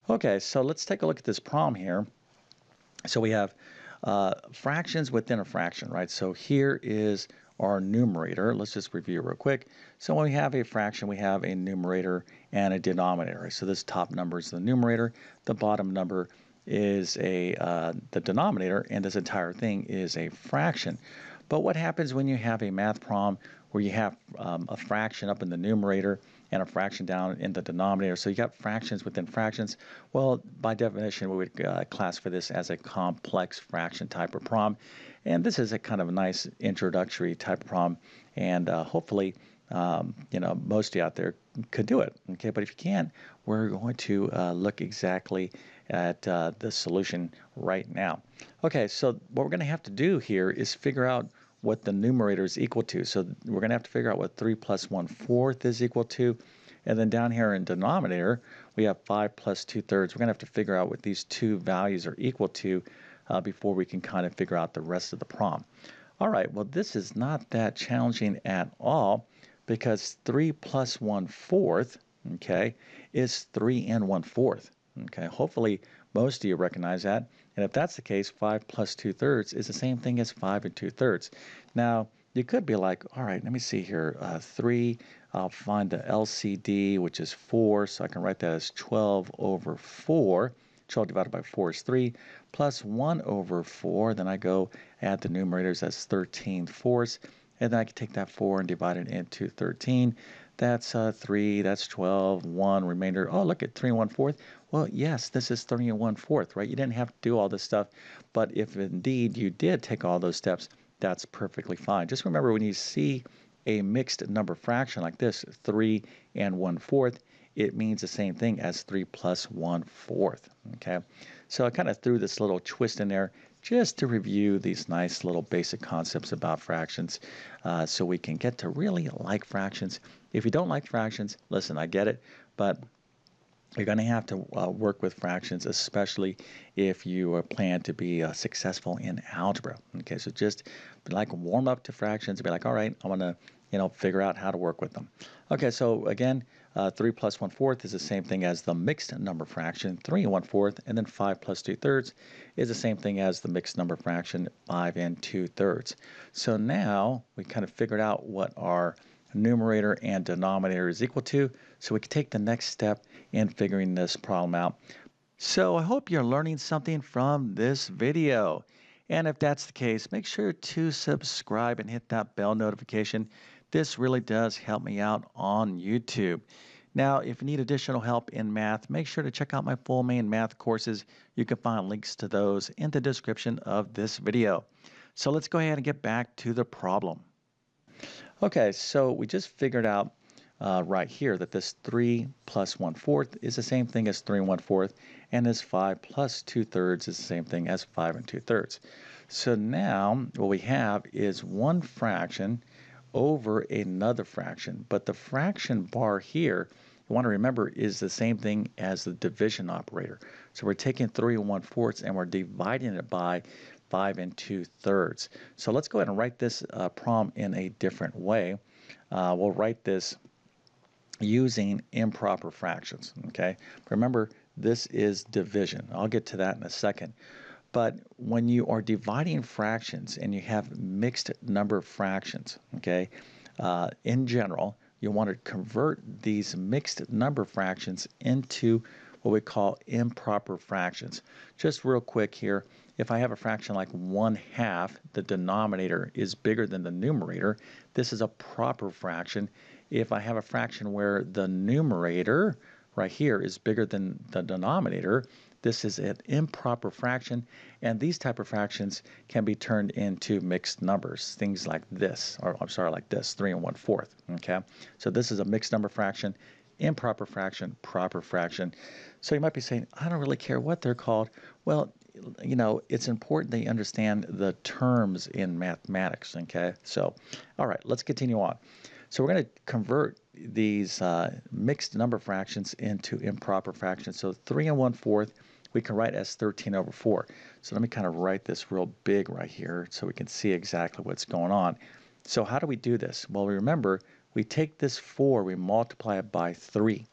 Okay, so let's take a look at this problem here. So we have fractions within a fraction, right? So here is our numerator. Let's just review real quick. So when we have a fraction, we have a numerator and a denominator. So this top number is the numerator, the bottom number is the denominator, and this entire thing is a fraction. But what happens when you have a math problem where you have a fraction up in the numerator and a fraction down in the denominator? So you got fractions within fractions. Well, by definition, we would classify this as a complex fraction type of problem. And this is a kind of a nice introductory type of problem. And hopefully, most of you out there could do it. Okay, but if you can't, we're going to look exactly at the solution right now. Okay, so what we're going to have to do here is figure out what the numerator is equal to. So we're going to have to figure out what 3 plus 1/4 is equal to. And then down here in denominator, we have 5 plus 2/3. We're going to have to figure out what these two values are equal to before we can kind of figure out the rest of the problem. All right, well, this is not that challenging at all because 3 plus 1/4, okay, is 3 and 1/4. Okay, hopefully most of you recognize that. And if that's the case, 5 plus 2/3 is the same thing as 5 and 2/3. Now, you could be like, all right, let me see here. 3, I'll find the LCD, which is 4, so I can write that as 12 over 4. 12 divided by 4 is 3, plus 1 over 4. Then I go add the numerators, that's 13/4. And then I can take that 4 and divide it into 13. That's 3, that's 12, 1, remainder. Oh, look at 3 and 1/4. Well, yes, this is 3 and 1/4, right? You didn't have to do all this stuff, but if indeed you did take all those steps, that's perfectly fine. Just remember when you see a mixed number fraction like this, 3 and 1/4, it means the same thing as 3 plus 1/4, okay? So I kind of threw this little twist in there just to review these nice little basic concepts about fractions so we can get to really like fractions. If you don't like fractions, listen, I get it, but you're going to have to work with fractions, especially if you plan to be successful in algebra. Okay, so just like warm up to fractions and be like, all right, I want to, figure out how to work with them. Okay, so again, 3 plus 1/4 is the same thing as the mixed number fraction, 3 and 1/4, and then 5 plus 2/3 is the same thing as the mixed number fraction, 5 and 2/3. So now we kind of figured out what our numerator and denominator is equal to, so we can take the next step in figuring this problem out. So I hope you're learning something from this video. And if that's the case, make sure to subscribe and hit that bell notification. This really does help me out on YouTube. Now, if you need additional help in math, make sure to check out my full main math courses. You can find links to those in the description of this video. So let's go ahead and get back to the problem. Okay, so we just figured out right here that this 3 plus 1/4 is the same thing as 3 and 1/4, and this 5 plus 2/3 is the same thing as 5 and 2/3. So now what we have is one fraction over another fraction, but the fraction bar here, you want to remember, is the same thing as the division operator. So we're taking 3 and 1/4 and we're dividing it by 5 and 2/3. So let's go ahead and write this problem in a different way. We'll write this using improper fractions, okay? Remember, this is division. I'll get to that in a second. But when you are dividing fractions and you have mixed number fractions, okay, in general, you want to convert these mixed number fractions into what we call improper fractions. Just real quick here, if I have a fraction like 1/2, the denominator is bigger than the numerator, this is a proper fraction. If I have a fraction where the numerator right here is bigger than the denominator, this is an improper fraction, and these type of fractions can be turned into mixed numbers, things like this, or I'm sorry, like this, 3 and 1/4, okay? So this is a mixed number fraction, improper fraction, proper fraction. So you might be saying, I don't really care what they're called. Well, it's important that you understand the terms in mathematics, okay? So, all right, let's continue on. So we're going to convert these mixed number fractions into improper fractions. So 3 and 1/4 we can write as 13 over 4. So let me kind of write this real big right here so we can see exactly what's going on. So how do we do this? Well, remember, we take this 4, we multiply it by 3.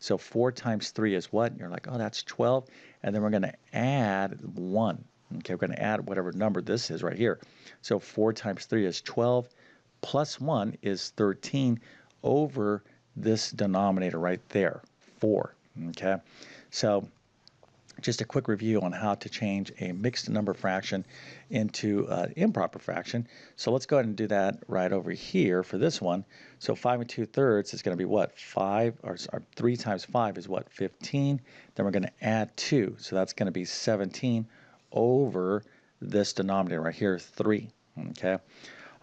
So 4 times 3 is what? And you're like, oh, that's 12. And then we're going to add 1. Okay, we're going to add whatever number this is right here. So 4 times 3 is 12, plus 1 is 13 over this denominator right there, 4. Okay, so just a quick review on how to change a mixed number fraction into an improper fraction. So let's go ahead and do that right over here for this one. So 5 2/3 is going to be what? 5, or 3 times 5 is what? 15. Then we're going to add 2. So that's going to be 17 over this denominator right here, 3. Okay.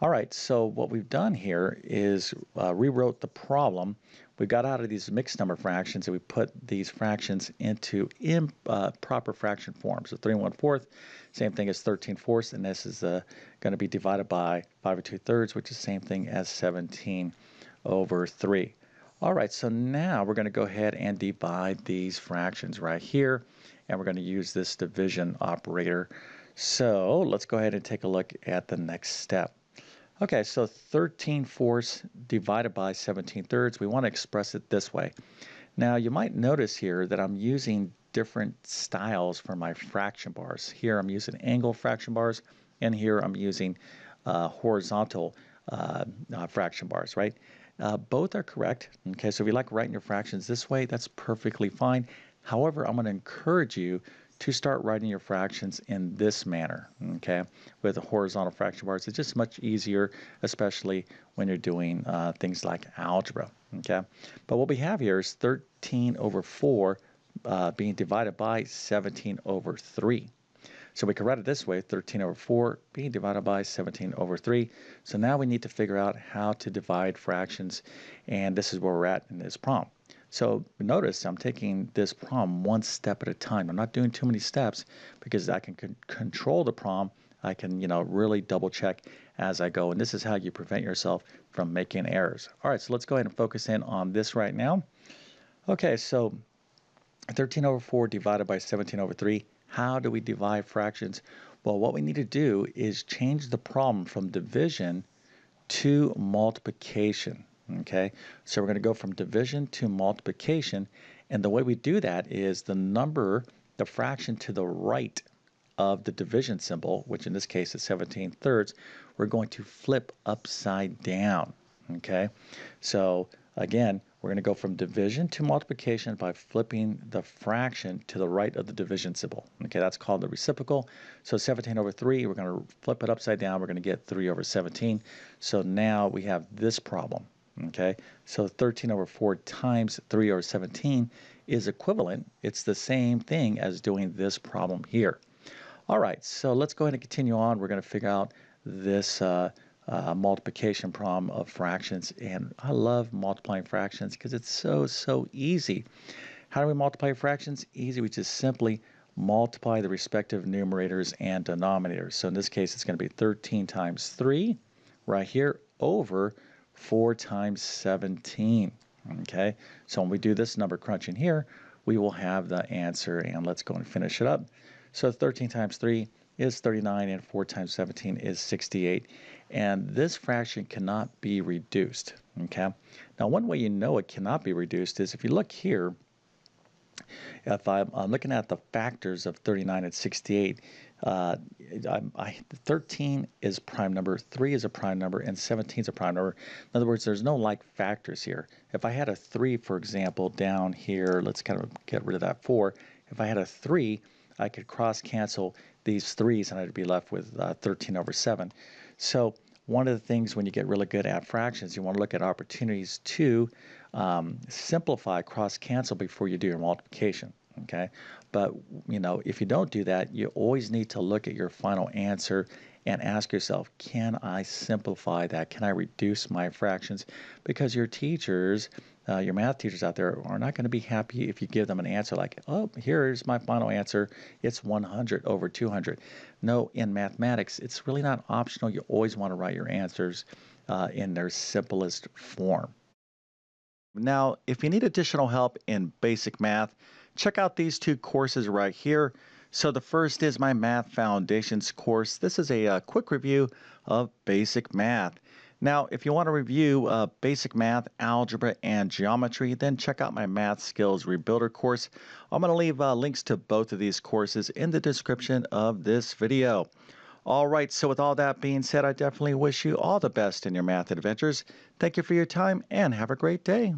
All right, so what we've done here is rewrote the problem. We got out of these mixed number fractions and we put these fractions into improper fraction form. So 3 1/4, same thing as 13/4, and this is going to be divided by 5 2/3, which is the same thing as 17 over 3. All right, so now we're going to go ahead and divide these fractions right here, and we're going to use this division operator. So let's go ahead and take a look at the next step. Okay, so 13/4 divided by 17/3, we want to express it this way. Now, you might notice here that I'm using different styles for my fraction bars. Here I'm using angle fraction bars, and here I'm using horizontal fraction bars, right? Both are correct. Okay, so if you like writing your fractions this way, that's perfectly fine. However, I'm going to encourage you to start writing your fractions in this manner, okay, with the horizontal fraction bars. It's just much easier, especially when you're doing things like algebra, okay. But what we have here is 13 over 4 being divided by 17 over 3. So we can write it this way, 13 over 4 being divided by 17 over 3. So now we need to figure out how to divide fractions, and this is where we're at in this problem. So notice I'm taking this problem one step at a time. I'm not doing too many steps because I can control the problem. I can, really double check as I go. And this is how you prevent yourself from making errors. All right, so let's go ahead and focus in on this right now. Okay, so 13 over 4 divided by 17 over 3. How do we divide fractions? Well, what we need to do is change the problem from division to multiplication. Okay, so we're going to go from division to multiplication, and the way we do that is the fraction to the right of the division symbol, which in this case is 17/3, we're going to flip upside down. Okay, so again, we're going to go from division to multiplication by flipping the fraction to the right of the division symbol. Okay, that's called the reciprocal. So 17 over 3, we're going to flip it upside down. We're going to get 3 over 17. So now we have this problem. Okay, so 13 over 4 times 3 over 17 is equivalent. It's the same thing as doing this problem here. All right, so let's go ahead and continue on. We're going to figure out this multiplication problem of fractions, and I love multiplying fractions because it's so easy. How do we multiply fractions? Easy. We just simply multiply the respective numerators and denominators. So in this case, it's going to be 13 times 3 right here over 4 times 17. Okay, so when we do this number crunching here, we will have the answer, and let's go and finish it up. So 13 times 3 is 39, and 4 times 17 is 68, and this fraction cannot be reduced. Okay, now one way you know it cannot be reduced is if you look here. If I'm looking at the factors of 39 and 68, 13 is prime number, 3 is a prime number, and 17 is a prime number. In other words, there's no like factors here. If I had a 3, for example, down here, let's kind of get rid of that 4. If I had a 3, I could cross-cancel these 3's, and I'd be left with 13 over 7. So one of the things when you get really good at fractions, you want to look at opportunities to simplify, cross-cancel before you do your multiplication, okay? But, if you don't do that, you always need to look at your final answer and ask yourself, can I simplify that? Can I reduce my fractions? Because your teachers, your math teachers out there are not going to be happy if you give them an answer like, oh, here's my final answer. It's 100 over 200. No, in mathematics, it's really not optional. You always want to write your answers in their simplest form. Now, if you need additional help in basic math, check out these 2 courses right here. So the first is my Math Foundations course. This is a quick review of basic math. Now, if you want to review basic math, algebra, and geometry, then check out my Math Skills Rebuilder course. I'm going to leave links to both of these courses in the description of this video. All right, so with all that being said, I definitely wish you all the best in your math adventures. Thank you for your time and have a great day.